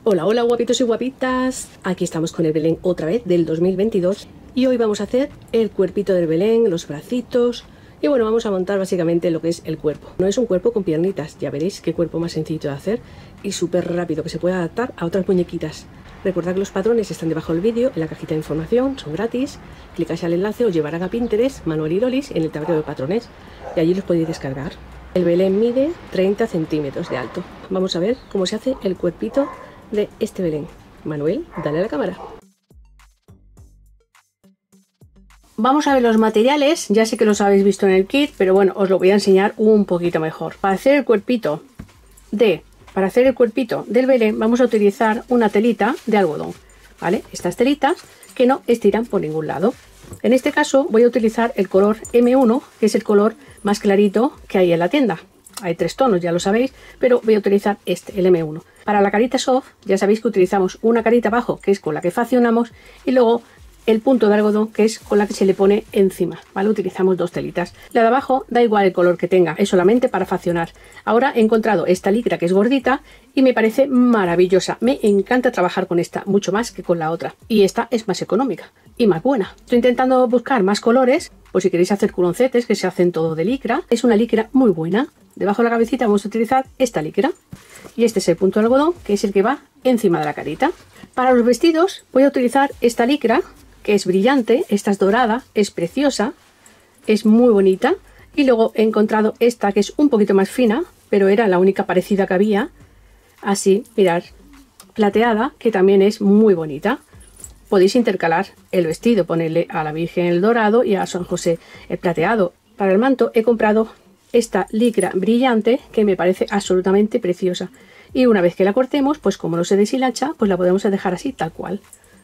Hola, hola guapitos y guapitas, aquí estamos con el Belén otra vez del 2022 y hoy vamos a hacer el cuerpito del Belén, los bracitos y bueno, vamos a montar básicamente lo que es el cuerpo. No es un cuerpo con piernitas, ya veréis qué cuerpo más sencillo de hacer y súper rápido que se puede adaptar a otras muñequitas. Recordad que los patrones están debajo del vídeo, en la cajita de información, son gratis, clicáis al enlace, os llevarán a Pinterest, Manuel y Lolis en el tablero de patrones y allí los podéis descargar. El Belén mide 30 centímetros de alto. Vamos a ver cómo se hace el cuerpito de este Belén. Manuel, dale a la cámara. Vamos a ver los materiales, ya sé que los habéis visto en el kit, pero bueno, os lo voy a enseñar un poquito mejor. Para hacer el cuerpito del Belén vamos a utilizar una telita de algodón, ¿vale? Estas telitas que no estiran por ningún lado. En este caso voy a utilizar el color M1, que es el color más clarito que hay en la tienda. Hay 3 tonos, ya lo sabéis, pero voy a utilizar este, el M1. Para la carita soft, ya sabéis que utilizamos una carita abajo, que es con la que faccionamos, y luego el punto de algodón, que es con la que se le pone encima, ¿vale? Utilizamos 2 telitas. La de abajo da igual el color que tenga, es solamente para faccionar. Ahora he encontrado esta licra que es gordita y me parece maravillosa. Me encanta trabajar con esta, mucho más que con la otra. Y esta es más económica y más buena. Estoy intentando buscar más colores, por si queréis hacer culoncetes, que se hacen todo de licra. Es una licra muy buena. Debajo de la cabecita vamos a utilizar esta licra. Y este es el punto de algodón, que es el que va encima de la carita. Para los vestidos voy a utilizar esta licra, que es brillante, esta es dorada, es preciosa, es muy bonita. Y luego he encontrado esta que es un poquito más fina, pero era la única parecida que había. Así, mirad, plateada, que también es muy bonita. Podéis intercalar el vestido, ponerle a la Virgen el dorado y a San José el plateado. Para el manto he comprado esta licra brillante que me parece absolutamente preciosa. Y una vez que la cortemos, pues como no se deshilacha, pues la podemos dejar así tal cual.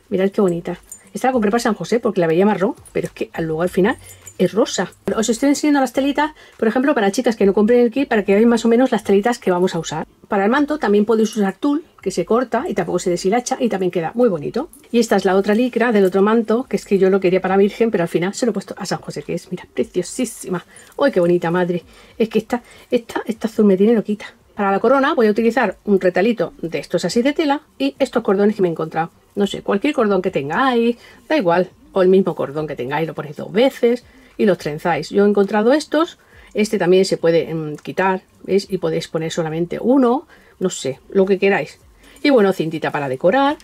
Mirad qué bonita. Esta la compré para San José porque la veía marrón, pero es que luego al final es rosa. Os estoy enseñando las telitas, por ejemplo, para chicas que no compren el kit, para que veáis más o menos las telitas que vamos a usar. Para el manto también podéis usar tul, que se corta y tampoco se deshilacha y también queda muy bonito. Y esta es la otra licra del otro manto, que es que yo lo quería para Virgen, pero al final se lo he puesto a San José, que es, mira, preciosísima. ¡Uy, qué bonita, madre! Es que esta azul me tiene loquita. Para la corona voy a utilizar un retalito de estos así de tela y estos cordones que me he encontrado. No sé, cualquier cordón que tengáis, da igual. O el mismo cordón que tengáis, lo ponéis 2 veces y los trenzáis. Yo he encontrado estos. Este también se puede quitar, ¿veis? Y podéis poner solamente uno, no sé, lo que queráis. Y bueno, cintita para decorar.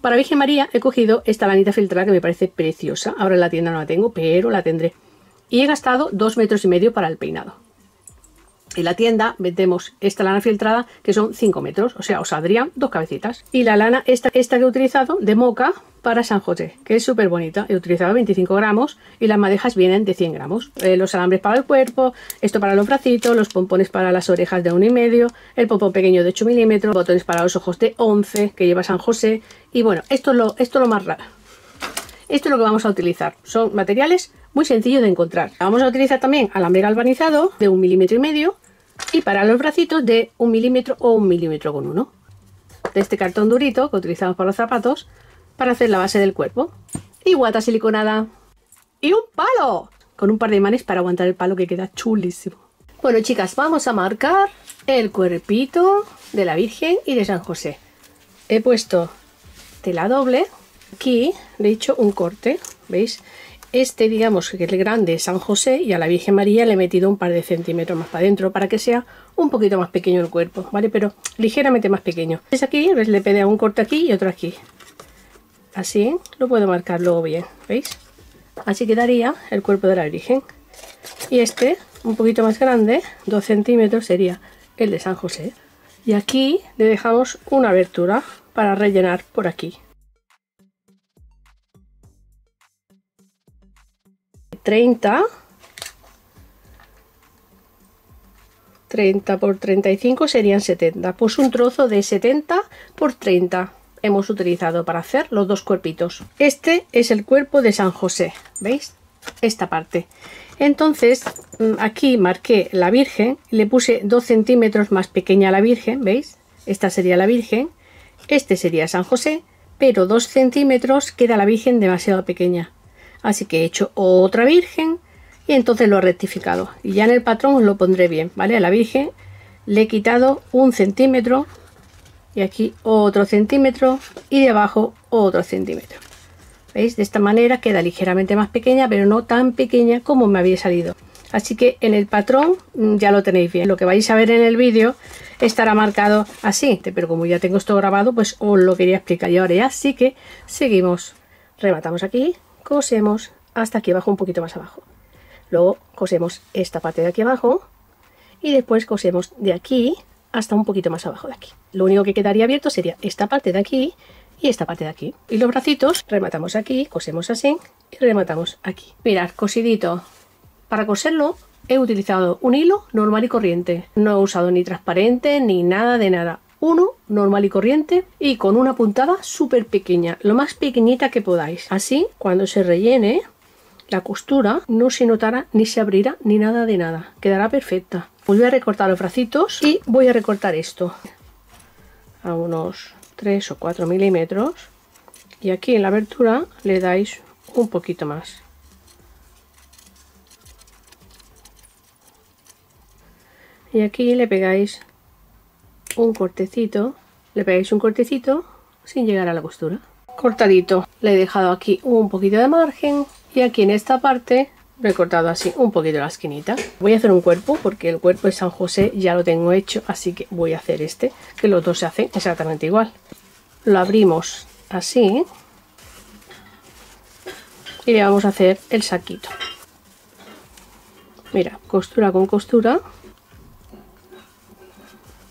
Para Virgen María he cogido esta lanita filtrada que me parece preciosa. Ahora en la tienda no la tengo, pero la tendré. Y he gastado 2,5 metros para el peinado. En la tienda vendemos esta lana filtrada que son 5 metros, o sea, os saldrían 2 cabecitas. Y la lana esta que he utilizado de Moca para San José, que es súper bonita. He utilizado 25 gramos y las madejas vienen de 100 gramos. Los alambres para el cuerpo, esto para los bracitos, los pompones para las orejas de 1,5, el pompón pequeño de 8 milímetros, botones para los ojos de 11 que lleva San José. Y bueno, esto es lo más raro. Esto es lo que vamos a utilizar. Son materiales muy sencillos de encontrar. Vamos a utilizar también alambre galvanizado de 1,5 milímetros y para los bracitos de 1 milímetro o 1,1 milímetros. De este cartón durito que utilizamos para los zapatos para hacer la base del cuerpo. Y guata siliconada. Y un palo. Con un par de imanes para aguantar el palo que queda chulísimo. Bueno, chicas, vamos a marcar el cuerpito de la Virgen y de San José. He puesto tela doble. Aquí le he hecho un corte, ¿veis? Este, digamos que es el grande San José, y a la Virgen María le he metido un par de centímetros más para adentro para que sea un poquito más pequeño el cuerpo, ¿vale? Pero ligeramente más pequeño. Es aquí, ¿ves? Le pedí un corte aquí y otro aquí. Así lo puedo marcar luego bien, ¿veis? Así quedaría el cuerpo de la Virgen. Y este, un poquito más grande, 2 centímetros, sería el de San José. Y aquí le dejamos una abertura para rellenar por aquí. 30 por 35 serían 70, pues un trozo de 70 por 30 hemos utilizado para hacer los 2 cuerpitos. Este es el cuerpo de San José, ¿veis? Esta parte. Entonces aquí marqué la Virgen, le puse 2 centímetros más pequeña a la Virgen, ¿veis? Esta sería la Virgen, este sería San José, pero 2 centímetros queda la Virgen demasiado pequeña. Así que he hecho otra Virgen y entonces lo he rectificado. Y ya en el patrón os lo pondré bien, ¿vale? A la Virgen le he quitado 1 centímetro y aquí otro centímetro y de abajo otro centímetro. ¿Veis? De esta manera queda ligeramente más pequeña, pero no tan pequeña como me había salido. Así que en el patrón ya lo tenéis bien. Lo que vais a ver en el vídeo estará marcado así, pero como ya tengo esto grabado, pues os lo quería explicar. Y ahora ya sí que seguimos. Rematamos aquí, cosemos hasta aquí abajo, un poquito más abajo. Luego cosemos esta parte de aquí abajo y después cosemos de aquí hasta un poquito más abajo de aquí. Lo único que quedaría abierto sería esta parte de aquí y esta parte de aquí. Y los bracitos rematamos aquí, cosemos así y rematamos aquí. Mirad, cosidito. Para coserlo he utilizado un hilo normal y corriente. No he usado ni transparente ni nada de nada. Uno normal y corriente y con una puntada súper pequeña, lo más pequeñita que podáis. Así, cuando se rellene, la costura no se notará ni se abrirá ni nada de nada. Quedará perfecta. Pues voy a recortar los bracitos y voy a recortar esto a unos 3 o 4 milímetros. Y aquí en la abertura le dais un poquito más. Y aquí le pegáis un cortecito. Le pegáis un cortecito sin llegar a la costura. Cortadito. Le he dejado aquí un poquito de margen. Y aquí en esta parte lo he cortado así un poquito la esquinita. Voy a hacer un cuerpo porque el cuerpo de San José ya lo tengo hecho, así que voy a hacer este, que los dos se hacen exactamente igual. Lo abrimos así y le vamos a hacer el saquito. Mira, costura con costura.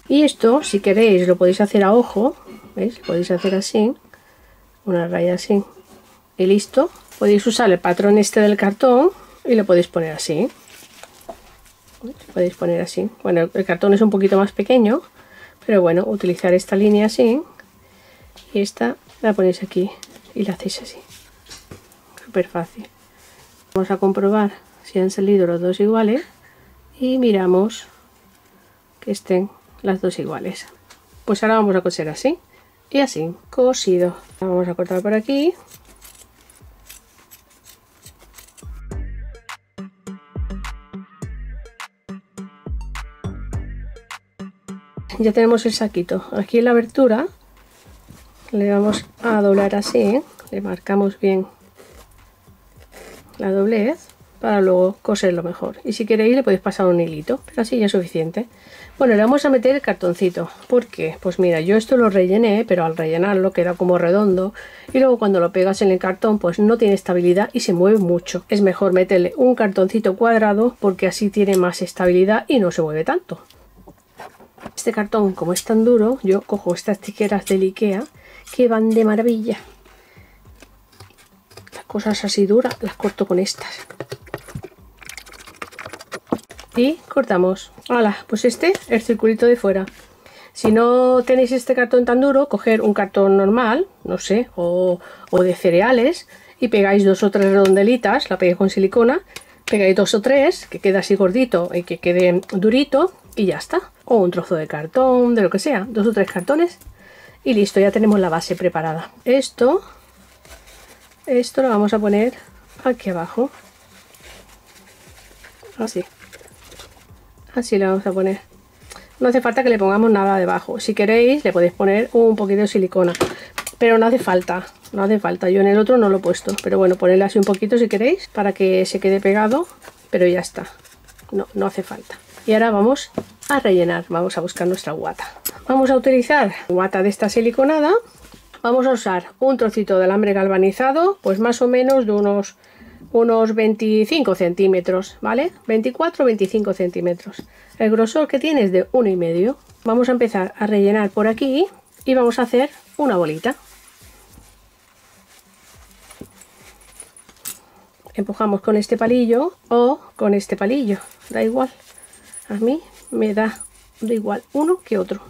Y esto, si queréis, lo podéis hacer a ojo, ¿veis? Podéis hacer así, una raya así y listo. Podéis usar el patrón este del cartón y lo podéis poner así. Podéis poner así. Bueno, el cartón es un poquito más pequeño, pero bueno, utilizar esta línea así y esta la ponéis aquí y la hacéis así. Súper fácil. Vamos a comprobar si han salido los dos iguales y miramos que estén las dos iguales. Pues ahora vamos a coser así y así, cosido. Vamos a cortar por aquí. Ya tenemos el saquito. Aquí en la abertura le vamos a doblar así, le marcamos bien la doblez para luego coserlo mejor. Y si queréis le podéis pasar un hilito, pero así ya es suficiente. Bueno, le vamos a meter el cartoncito. ¿Por qué? Pues mira, yo esto lo rellené, pero al rellenarlo queda como redondo y luego cuando lo pegas en el cartón pues no tiene estabilidad y se mueve mucho. Es mejor meterle un cartoncito cuadrado porque así tiene más estabilidad y no se mueve tanto. Este cartón, como es tan duro, yo cojo estas tijeras del IKEA que van de maravilla. Las cosas así duras las corto con estas. Y cortamos. ¡Hala! Pues este, el circulito de fuera. Si no tenéis este cartón tan duro, coger un cartón normal, no sé, o de cereales, y pegáis 2 o 3 redondelitas, la pegáis con silicona, pegáis 2 o 3, que quede así gordito y que quede durito, y ya está. O un trozo de cartón, de lo que sea, 2 o 3 cartones, y listo, ya tenemos la base preparada. Esto lo vamos a poner aquí abajo. Así. Así le vamos a poner. No hace falta que le pongamos nada debajo. Si queréis le podéis poner un poquito de silicona. Pero no hace falta. No hace falta. Yo en el otro no lo he puesto. Pero bueno, ponerle así un poquito si queréis. Para que se quede pegado. Pero ya está. No hace falta. Y ahora vamos a rellenar. Vamos a buscar nuestra guata. Vamos a utilizar guata de esta siliconada. Vamos a usar un trocito de alambre galvanizado. Pues más o menos de unos 25 centímetros, ¿vale? 24 o 25 centímetros. El grosor que tiene es de 1,5. Vamos a empezar a rellenar por aquí y vamos a hacer una bolita. Empujamos con este palillo o con este palillo, da igual. A mí me da igual uno que otro.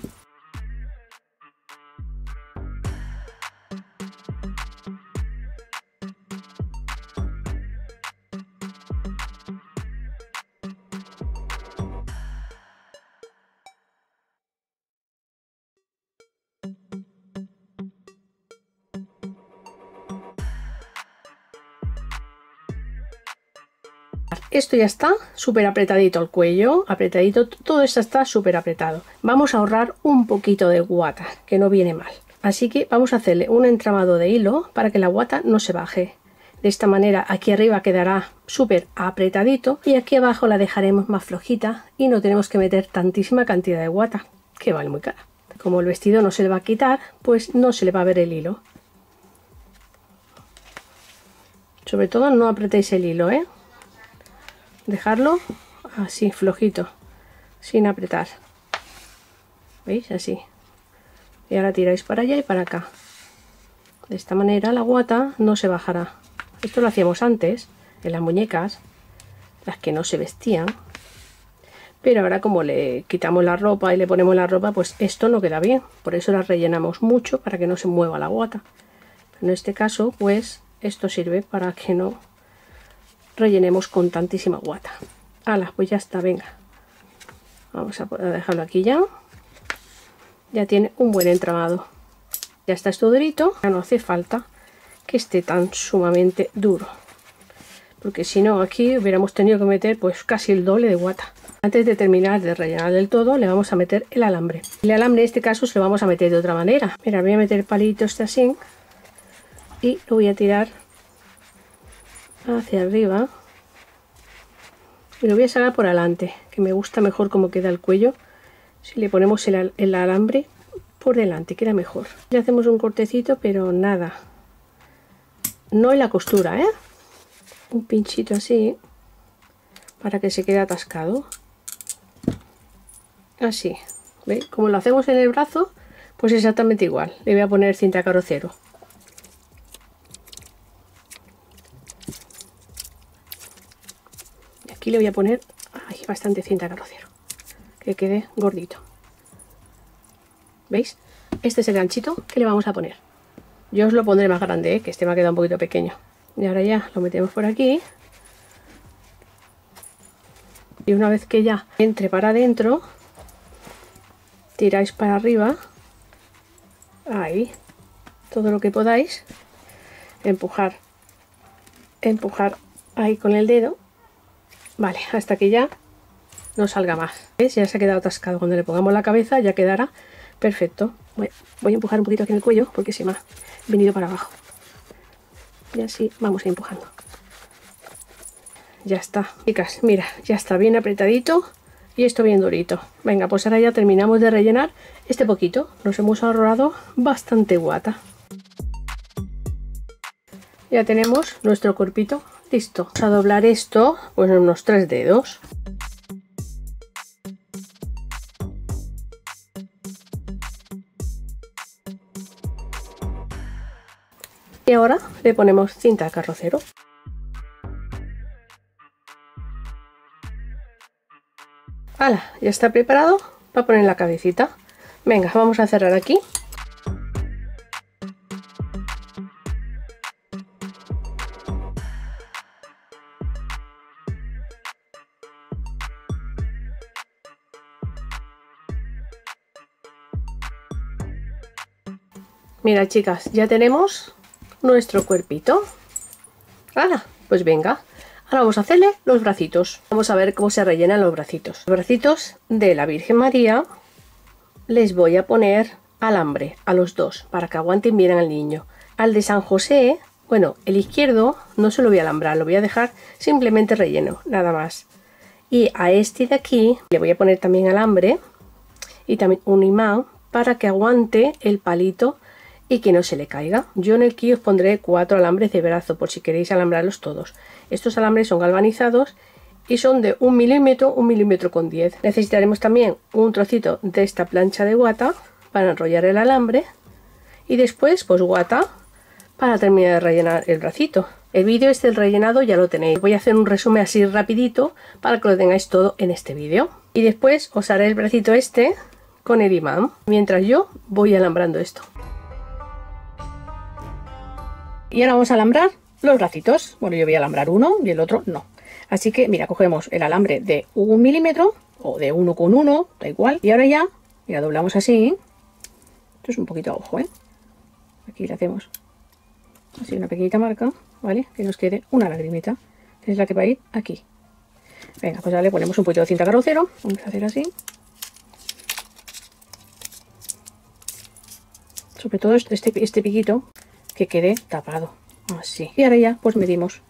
Esto ya está súper apretadito, el cuello apretadito, todo esto está súper apretado. vamos a ahorrar un poquito de guata, que no viene mal. Así que vamos a hacerle un entramado de hilo para que la guata no se baje. De esta manera aquí arriba quedará súper apretadito y aquí abajo la dejaremos más flojita y no tenemos que meter tantísima cantidad de guata, que vale muy cara. Como el vestido no se le va a quitar, pues no se le va a ver el hilo. Sobre todo no apretéis el hilo, ¿eh? Dejarlo así flojito, sin apretar. ¿Veis? Así. Y ahora tiráis para allá y para acá. De esta manera la guata no se bajará. Esto lo hacíamos antes en las muñecas, las que no se vestían. Pero ahora como le quitamos la ropa y le ponemos la ropa, pues esto no queda bien. Por eso la rellenamos mucho para que no se mueva la guata. Pero en este caso, pues esto sirve para que no rellenemos con tantísima guata. ¡Hala! Pues ya está, venga. Vamos a dejarlo aquí ya. Ya tiene un buen entramado. Ya está esto durito, ya no hace falta que esté tan sumamente duro. Porque si no, aquí hubiéramos tenido que meter pues casi el doble de guata. Antes de terminar de rellenar del todo, le vamos a meter el alambre. El alambre en este caso se lo vamos a meter de otra manera. Mira, voy a meter el palito este así. Y lo voy a tirar hacia arriba. Y lo voy a sacar por adelante, que me gusta mejor cómo queda el cuello. Si le ponemos el alambre por delante, queda mejor. Le hacemos un cortecito, pero nada. No en la costura, ¿eh? Un pinchito así, para que se quede atascado. Así. ¿Veis? Como lo hacemos en el brazo, pues exactamente igual. Le voy a poner cinta carrocero. Y aquí le voy a poner bastante cinta carrocero, que quede gordito. ¿Veis? Este es el ganchito que le vamos a poner. Yo os lo pondré más grande, que este me ha quedado un poquito pequeño. Y ahora ya lo metemos por aquí. Y una vez que ya entre para adentro, tiráis para arriba. Ahí. Todo lo que podáis. Empujar. Empujar ahí con el dedo. Vale, hasta que ya no salga más. ¿Ves? Ya se ha quedado atascado. Cuando le pongamos la cabeza ya quedará perfecto. Voy a empujar un poquito aquí en el cuello porque se me ha venido para abajo. Y así vamos empujando. Ya está, chicas, mira, ya está bien apretadito y esto bien durito. Venga, pues ahora ya terminamos de rellenar este poquito. Nos hemos ahorrado bastante guata. Ya tenemos nuestro cuerpito listo. Vamos a doblar esto pues en unos 3 dedos. Y ahora le ponemos cinta carrocero. ¡Hala! Ya está preparado para poner la cabecita. Venga, vamos a cerrar aquí. Mira, chicas, ya tenemos nuestro cuerpito. ¡Hala! Pues venga. Ahora vamos a hacerle los bracitos. Vamos a ver cómo se rellenan los bracitos. Los bracitos de la Virgen María les voy a poner alambre a los dos para que aguanten bien al niño. Al de San José, bueno, el izquierdo no se lo voy a alambrar, lo voy a dejar simplemente relleno, nada más. Y a este de aquí le voy a poner también alambre y también un imán para que aguante el palito y que no se le caiga. Yo en el kit os pondré 4 alambres de brazo por si queréis alambrarlos todos. Estos alambres son galvanizados y son de 1 milímetro, 1 milímetro con 10. Necesitaremos también un trocito de esta plancha de guata para enrollar el alambre y después pues guata para terminar de rellenar el bracito. El vídeo este del rellenado ya lo tenéis. Voy a hacer un resumen así rapidito para que lo tengáis todo en este vídeo. Y después os haré el bracito este con el imán mientras yo voy alambrando esto. Y ahora vamos a alambrar los bracitos. Bueno, yo voy a alambrar uno y el otro no. Así que, mira, cogemos el alambre de 1 milímetro o de 1,1, da igual. Y ahora ya, mira, doblamos así. Esto es un poquito a ojo, ¿eh? Aquí le hacemos así una pequeñita marca, ¿vale? Que nos quede una lagrimita. Es la que va a ir aquí. Venga, pues ya le ponemos un poquito de cinta carrocero. Vamos a hacer así. sobre todo este piquito, que quede tapado, así. Y ahora ya pues medimos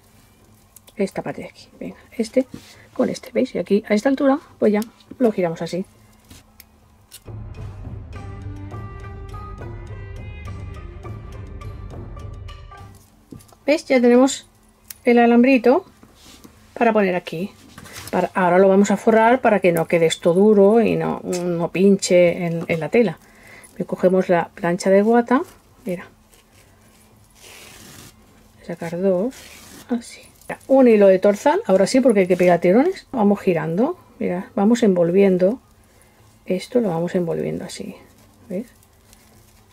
esta parte de aquí, venga, este con este, ¿veis? Y aquí a esta altura pues ya lo giramos así. ¿Veis? Ya tenemos el alambrito para poner aquí. Ahora lo vamos a forrar para que no quede esto duro y no pinche en la tela. Cogemos la plancha de guata, mira, sacar dos, así. Un hilo de torzal, ahora sí, porque hay que pegar tirones. Vamos girando, mira, vamos envolviendo. Esto lo vamos envolviendo así, ¿ves?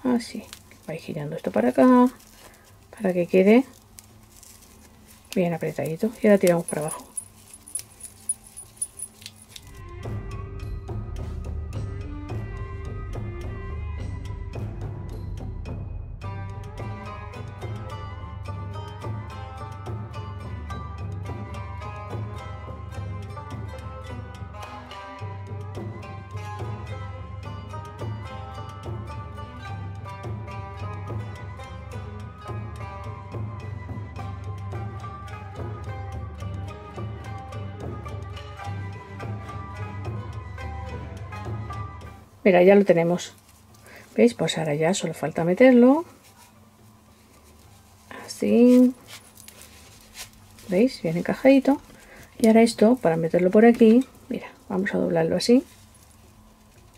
Así. Vais girando esto para acá, para que quede bien apretadito. Y ahora tiramos para abajo. Mira, ya lo tenemos. ¿Veis? Pues ahora ya solo falta meterlo. Así. ¿Veis? Bien encajadito. Y ahora esto, para meterlo por aquí, mira, vamos a doblarlo así.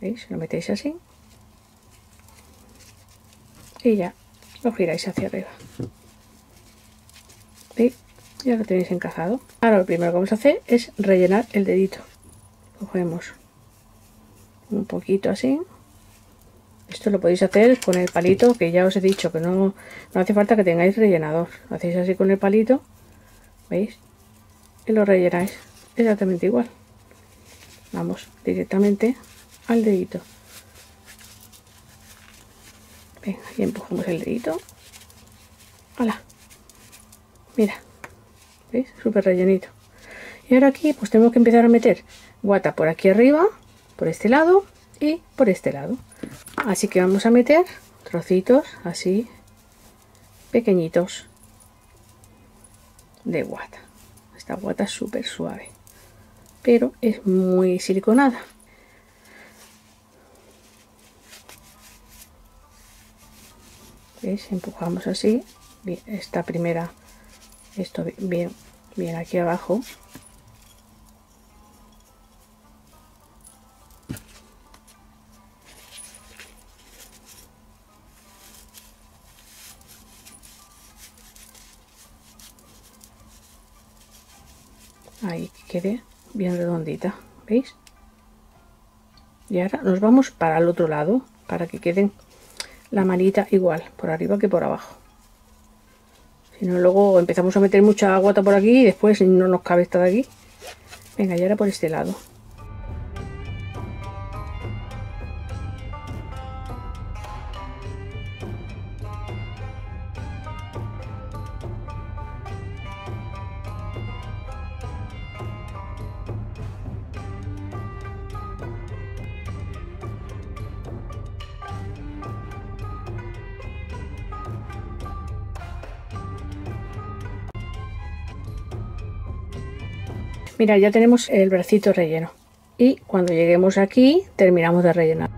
¿Veis? Lo metéis así. Y ya lo giráis hacia arriba. ¿Veis? Ya lo tenéis encajado. Ahora lo primero que vamos a hacer es rellenar el dedito. Cogemos un poquito así. Esto lo podéis hacer con el palito, que ya os he dicho que no hace falta que tengáis rellenador. Lo hacéis así con el palito, ¿veis? Y lo rellenáis exactamente igual. Vamos directamente al dedito. Venga, y empujamos el dedito. ¡Hala! Mira, ¿veis? Súper rellenito. Y ahora aquí pues tenemos que empezar a meter guata por aquí arriba, por este lado y por este lado. Así que vamos a meter trocitos así pequeñitos de guata. Esta guata es súper suave, pero es muy siliconada. ¿Veis? Empujamos así, bien, esta primera, esto bien aquí abajo. Ahí que quede bien redondita, ¿veis? Y ahora nos vamos para el otro lado, para que queden la manita igual, por arriba que por abajo. Si no, luego empezamos a meter mucha guata por aquí y después no nos cabe esta de aquí. Venga, y ahora por este lado. Mira, ya tenemos el bracito relleno y cuando lleguemos aquí terminamos de rellenar.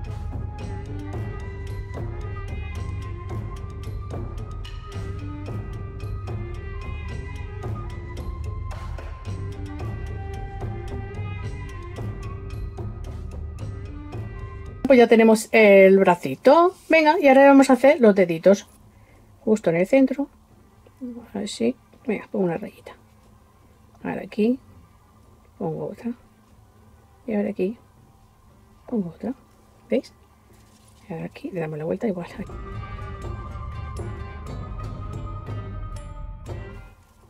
Pues ya tenemos el bracito. Venga, y ahora vamos a hacer los deditos justo en el centro, así. Venga, pongo una rayita. Ahora aquí pongo otra y ahora aquí pongo otra, ¿veis? Y ahora aquí le damos la vuelta igual.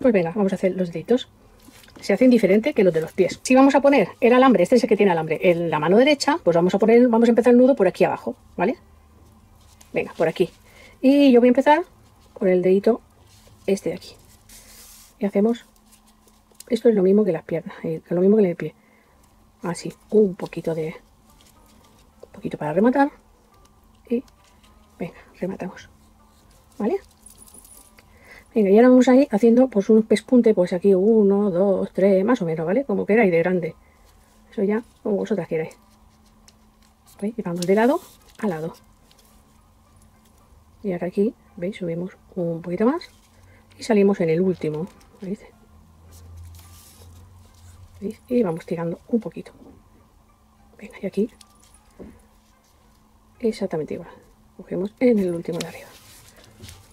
Pues venga, vamos a hacer los deditos. Se hacen diferente que los de los pies. Si vamos a poner el alambre, este es el que tiene alambre, en la mano derecha, pues vamos a empezar el nudo por aquí abajo, ¿vale? Venga, por aquí. Y yo voy a empezar con el dedito este de aquí. Y hacemos, esto es lo mismo que las piernas, lo mismo que en el pie. Así, un poquito para rematar. Y Venga, rematamos. ¿Vale? Venga, y ahora vamos a ir haciendo pues unos pespuntes, pues aquí 1, 2, 3, más o menos, ¿vale? Como queráis de grande. Eso ya como vosotras queráis. ¿Veis? Y vamos de lado a lado. Y ahora aquí, ¿veis? Subimos un poquito más y salimos en el último. ¿Veis? ¿Veis? Y vamos tirando un poquito. Venga, y aquí exactamente igual. Cogemos en el último de arriba.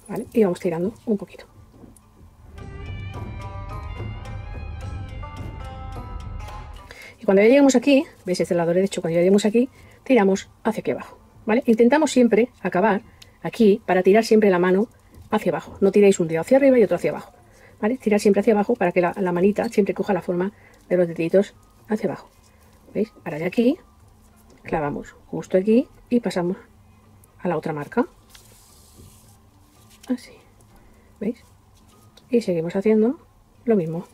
¿Vale? Y vamos tirando un poquito. Y cuando ya lleguemos aquí, ¿veis? Este lado derecho, cuando ya lleguemos aquí, tiramos hacia aquí abajo. ¿Vale? Intentamos siempre acabar aquí para tirar siempre la mano hacia abajo. No tiréis un dedo hacia arriba y otro hacia abajo. ¿Vale? Tirar siempre hacia abajo para que la manita siempre coja la forma de los deditos hacia abajo. ¿Veis? Ahora de aquí clavamos justo aquí y pasamos a la otra marca. Así. ¿Veis? Y seguimos haciendo lo mismo.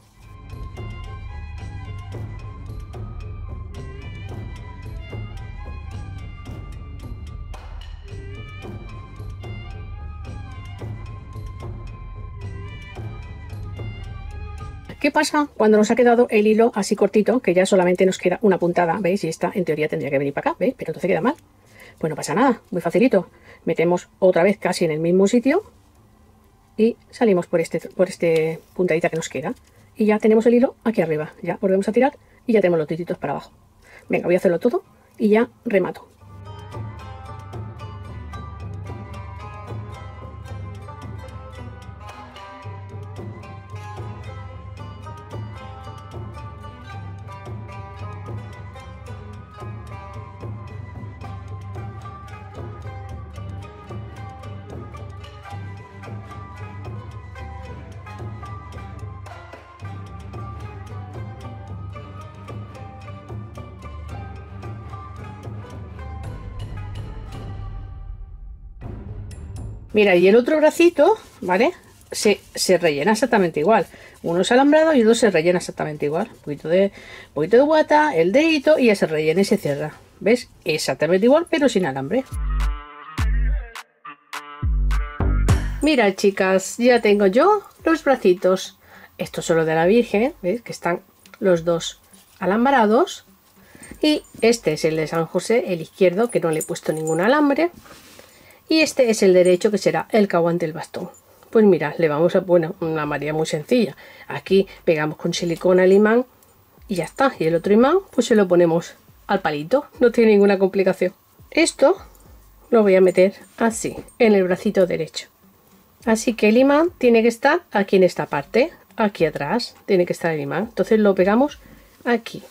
¿Qué pasa cuando nos ha quedado el hilo así cortito, que ya solamente nos queda una puntada? ¿Veis? Y esta en teoría tendría que venir para acá, ¿veis? Pero entonces queda mal. Pues no pasa nada, muy facilito. Metemos otra vez casi en el mismo sitio y salimos por este puntadita que nos queda. Y ya tenemos el hilo aquí arriba. Ya volvemos a tirar y ya tenemos los tiritos para abajo. Venga, voy a hacerlo todo y ya remato. Mira, y el otro bracito, ¿vale? Se rellena exactamente igual. Uno es alambrado y otro se rellena exactamente igual. Un poquito de guata, el dedito y ya se rellena y se cierra. ¿Ves? Exactamente igual, pero sin alambre. Mira, chicas, ya tengo yo los bracitos. Estos son los de la Virgen, ¿veis? Que están los dos alambrados. Y este es el de San José, el izquierdo, que no le he puesto ningún alambre. Y este es el derecho, que será el que aguante el bastón. Pues mira, le vamos a poner una manera muy sencilla. Aquí pegamos con silicona el imán y ya está. Y el otro imán pues se lo ponemos al palito. No tiene ninguna complicación. Esto lo voy a meter así, en el bracito derecho. Así que el imán tiene que estar aquí en esta parte. Aquí atrás tiene que estar el imán. Entonces lo pegamos aquí.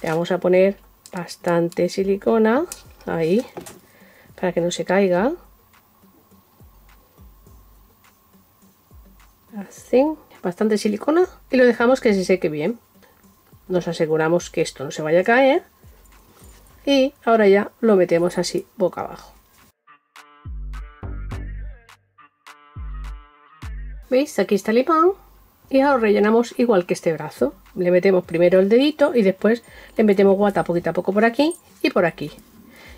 Le vamos a poner bastante silicona ahí, para que no se caiga. Así, bastante silicona y lo dejamos que se seque bien. Nos aseguramos que esto no se vaya a caer y ahora ya lo metemos así boca abajo. ¿Veis? Aquí está el imán y ahora rellenamos igual que este brazo. Le metemos primero el dedito y después le metemos guata poquito a poco por aquí y por aquí.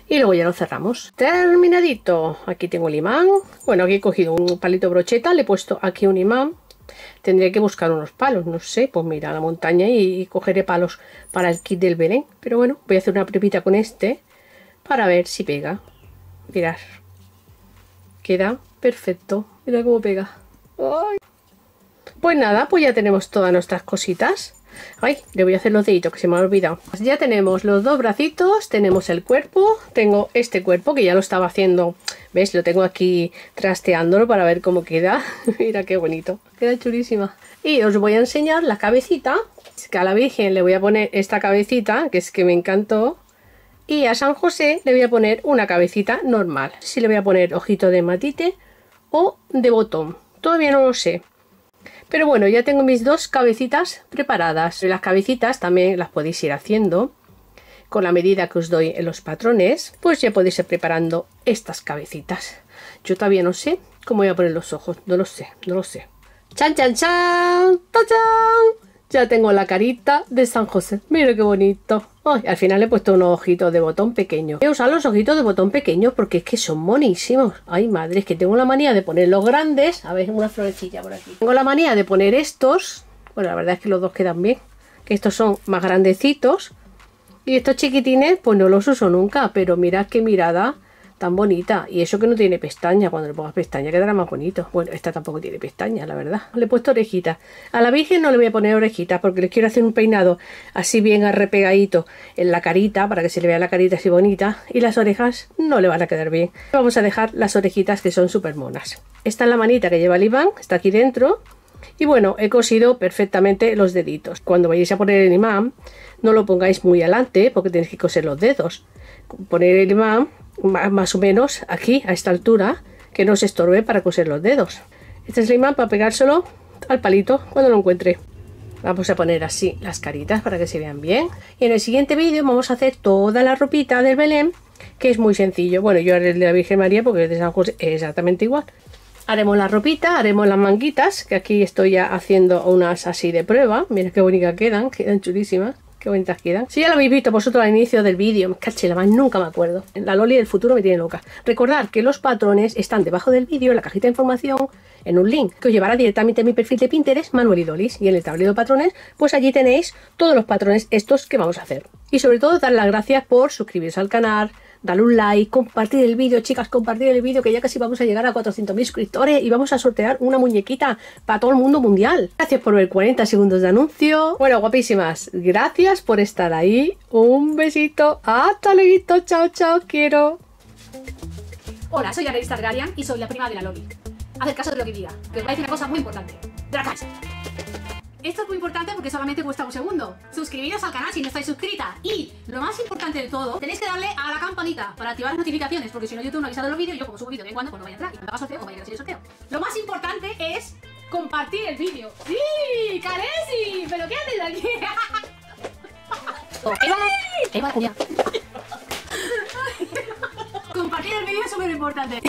Y luego ya lo cerramos. Terminadito. Aquí tengo el imán. Bueno, aquí he cogido un palito brocheta, le he puesto aquí un imán. Tendré que buscar unos palos, no sé, pues mira, a la montaña y cogeré palos para el kit del Belén. Pero bueno, voy a hacer una pruebita con este para ver si pega. Mirad. Queda perfecto. Mira cómo pega. ¡Ay! Pues nada, pues ya tenemos todas nuestras cositas. Ay, le voy a hacer los deditos que se me ha olvidado. Pues ya tenemos los dos bracitos, tenemos el cuerpo, tengo este cuerpo que ya lo estaba haciendo, ¿ves? Lo tengo aquí trasteándolo para ver cómo queda. Mira qué bonito, queda chulísima. Y os voy a enseñar la cabecita, que a la Virgen le voy a poner esta cabecita, que es que me encantó. Y a San José le voy a poner una cabecita normal. Si le voy a poner ojito de matite o de botón, todavía no lo sé. Pero bueno, ya tengo mis dos cabecitas preparadas. Las cabecitas también las podéis ir haciendo con la medida que os doy en los patrones. Pues ya podéis ir preparando estas cabecitas. Yo todavía no sé cómo voy a poner los ojos. No lo sé, no lo sé. ¡Chan, chan, chan! ¡Tachán! Ya tengo la carita de San José. Mira qué bonito. Ay, al final le he puesto unos ojitos de botón pequeño. He usado los ojitos de botón pequeño porque es que son monísimos. Ay, madre, es que tengo la manía de poner los grandes. A ver, una florecilla por aquí. Tengo la manía de poner estos. Bueno, la verdad es que los dos quedan bien. Que estos son más grandecitos. Y estos chiquitines, pues no los uso nunca. Pero mirad qué mirada tan bonita. Y eso que no tiene pestaña. Cuando le pongas pestaña quedará más bonito. Bueno, esta tampoco tiene pestaña, la verdad. Le he puesto orejitas. A la Virgen no le voy a poner orejitas porque les quiero hacer un peinado así bien arrepegadito en la carita para que se le vea la carita así bonita. Y las orejas no le van a quedar bien. Vamos a dejar las orejitas que son súper monas. Esta es la manita que lleva el imán. Está aquí dentro. Y bueno, he cosido perfectamente los deditos. Cuando vayáis a poner el imán, no lo pongáis muy adelante porque tenéis que coser los dedos. Poner el imán más o menos aquí, a esta altura, que no os estorbe para coser los dedos. Este es el imán para pegárselo al palito cuando lo encuentre. Vamos a poner así las caritas para que se vean bien. Y en el siguiente vídeo vamos a hacer toda la ropita del Belén, que es muy sencillo. Bueno, yo haré el de la Virgen María porque el de San José es exactamente igual. Haremos la ropita, haremos las manguitas, que aquí estoy ya haciendo unas así de prueba. Mira qué bonitas quedan chulísimas. Qué bonitas quedan. Si ya lo habéis visto vosotros al inicio del vídeo, me caché la más, nunca me acuerdo. La Loli del futuro me tiene loca. Recordad que los patrones están debajo del vídeo, en la cajita de información, en un link que os llevará directamente a mi perfil de Pinterest, Manuel y Dolis. Y en el tablero de patrones, pues allí tenéis todos los patrones estos que vamos a hacer. Y sobre todo, dar las gracias por suscribiros al canal, darle un like, compartir el vídeo, chicas, compartir el vídeo, que ya casi vamos a llegar a 400.000 suscriptores y vamos a sortear una muñequita para todo el mundo mundial. Gracias por ver 40 segundos de anuncio. Bueno, guapísimas, gracias por estar ahí. Un besito. Hasta luego. Chao, chao. Quiero. Hola, soy Anelis Targaryen y soy la prima de la Loli. Haced caso de lo que diga, que os voy a decir una cosa muy importante. ¡Dracais! Esto es muy importante porque solamente cuesta un segundo. Suscribiros al canal si no estáis suscrita. Y lo más importante de todo, tenéis que darle a la campanita para activar las notificaciones, porque si no YouTube no avisa de los vídeos y yo como subo vídeo de cuando pues no voy a entrar y cuando haga sorteo, como vaya a el sorteo. Lo más importante es compartir el vídeo. ¡Sí! ¡Caresi! ¿Pero qué haces aquí? Compartir el vídeo es súper importante.